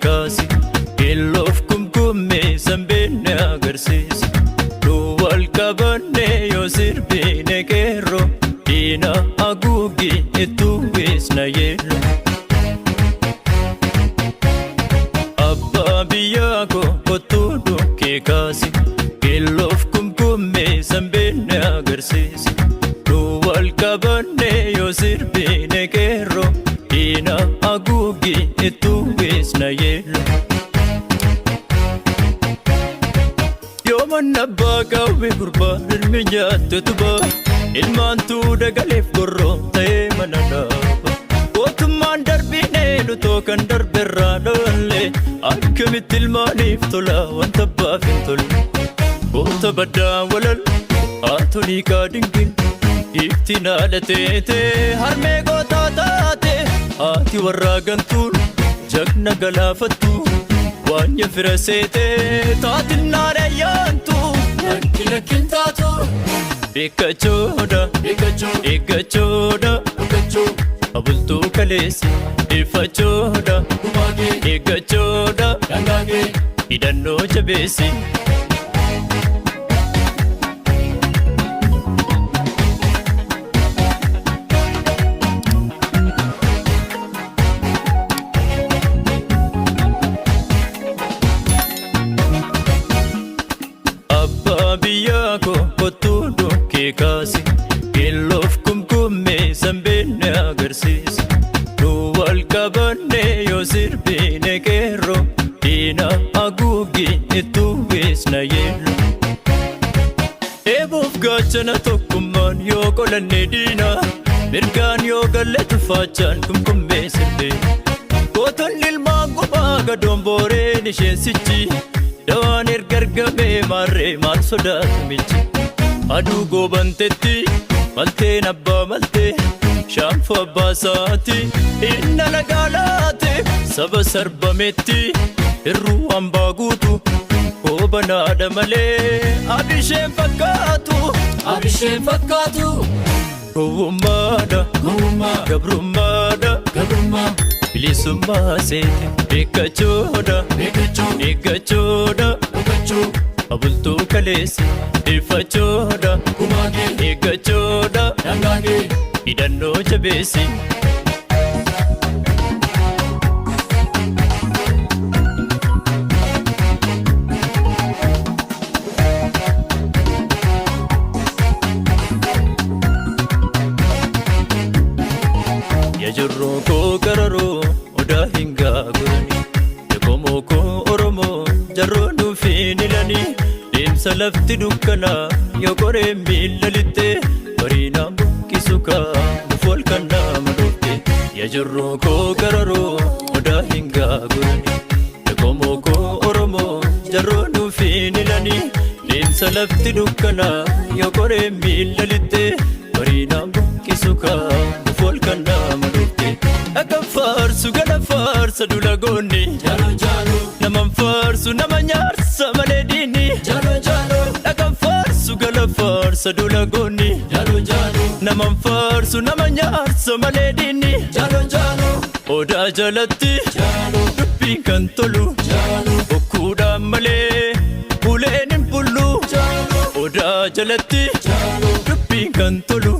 kaasi Illoof kumkummee sanbeenne agarsiisi Nu wal qabanne yoo sirbine qeerroo Diina haguugi ittuu weesna yeello Abbaa biyyaa koo kottuu dhukkee kaasi Illoof kumkummee sanbeenne agarsiisi Nu wal qabanne yoo sirbine qeerroo Diina haguugi ittuu weesna yeello Yooman abbaa qawwee gurbaa ilmi nyaatte tubaa Ilmaantuu dagaleef gorroo ta'ee mana dhaaba Mootummaan darbinee lutoo kan darberraa dhoollee Akkamitti ilmaaniif tola wanta abbaaf hin tolle Goota baddaa walal haatolii kaadingil Hiiktiin haadha teetee harmee gootaa taate Haati warraa gantuun jagna galaafattu Waanya fira seetee taatin naadayyaantu Lakki lakkin taatu Eeggachoodha Eeggachoodha Abultuu kaleessi Eeffachoodha Eeggachoodha Hidhannoo jabeessi Abbaa biyyaa koo kottuu dhukkee kaasi Illoof kumkummee sanbeenne agarsiisi Nu wal qabanne yoo sirbine qeerroo Diina haguugi ittuu weesna yeello Eeboof gaachana tokkummaan yoo qolanne diina Mirgaan yoo galle tufaachaan kumkummee sirbee Gootonni ilmaan kophaa gadoon booreen isheensichi Dawaan ergargamee maarree maal sodaatu michi Aduu goobantetti malteen abbaa maltee Shaanfoo abbaa saati inna lagaalaate Saba sarbametti irruu hambaa guutu Koobanaadha malee abisheen fakkaatu Gowwummaadha gabrummaadha Bilisummaa seete Eeggachoodha Eeggachoodha Abultuu kaleessi Eeffachoodha Eeggachoodha Hidhannoo jabeessi Yajurroo koo qararoo odaa hin gaagurani Yakomoo koo oromoo jarroo nuufiin ilani Deemsa lafti dukkanaa yoo qoree miilla lixxee Bariinaan buqqisu kaamuuf ol kan nama dhufte Yajurroo koo qararoo odaa hin gaagurani Yakomoo koo oromoo jarroo nuufiin ilani Deemsa lafti dukkanaa yoo qoree miilla lixxee Bariinaan buqqisu kaamuuf ol kan nama dhufte Akka faarsu gala faarsa dulagoonni Naman faarsu nama nyaarsa malee diini Akka faarsu gala faarsa dulagoonni Naman faarsu nama nyaarsa malee diini Odaa jalatti dubbiin kan tolu Bokkuudhaan malee uleen hin bullu Odaa jalatti dubbiin kan tolu